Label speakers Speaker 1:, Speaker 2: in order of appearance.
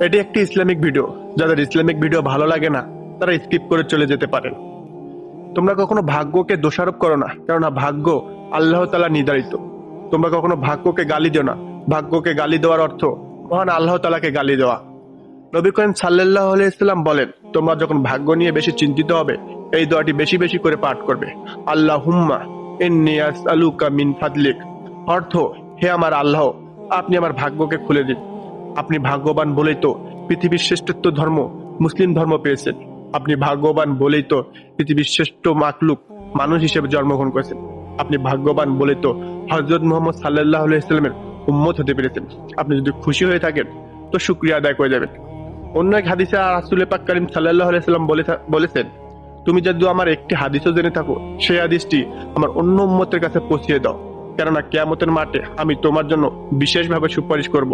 Speaker 1: এটি একটি Islamic video. যাদের ইসলামিক ভিডিও ভালো লাগে না তারা স্কিপ করে চলে যেতে পারেন। তোমরা কখনো ভাগ্যকে দোষারোপ করো না, কেননা ভাগ্য আল্লাহ তাআলা নির্ধারিত। তোমরা কখনো ভাগ্যকে গালি দিও না। ভাগ্যকে গালি দেওয়ার অর্থ মহান আল্লাহ তাআলাকে গালি দেওয়া। নবী করিম সাল্লাল্লাহু আলাইহি ওয়াসাল্লাম বলেন, তোমরা যখন ভাগ্য নিয়ে বেশি চিন্তিত হবে এই দোয়াটি বেশি বেশি করে পাঠ করবে। আল্লাহুম্মা ইন্নী আসআলুকা মিন ফাদলিক, অর্থ হে আমার আল্লাহ, আপনি আমার ভাগ্যকে খুলে দিন। আপনি ভাগ্যবান বলেই তো পৃথিবীর শ্রেষ্ঠত্ব ধর্ম মুসলিম ধর্ম পেয়েছেন। আপনি ভাগ্যবান বলেই তো পৃথিবীর শ্রেষ্ঠ মাখলুক মানুষ হিসেবে জন্মগ্রহণ করেছেন। আপনি ভাগ্যবান বলেই তো হযরত মুহাম্মদ সাল্লাল্লাহু আলাইহি ওয়াসাল্লামের উম্মত হতে পেরেছেন। আপনি যদি খুশি হয়ে থাকেন তো শুকরিয়া আদায় করে যাবেন। অন্য এক হাদিসে রাসূল পাক কারীম সাল্লাল্লাহু আলাইহি ওয়াসাল্লাম বলেছেন, তুমি যদি আমার একটি হাদিসও জেনে থাকো সেই হাদিসটি আমার অন্য উম্মতের কাছে পৌঁছিয়ে দাও, কেননা কিয়ামতের মাঠে আমি তোমার জন্য বিশেষভাবে সুপারিশ করব।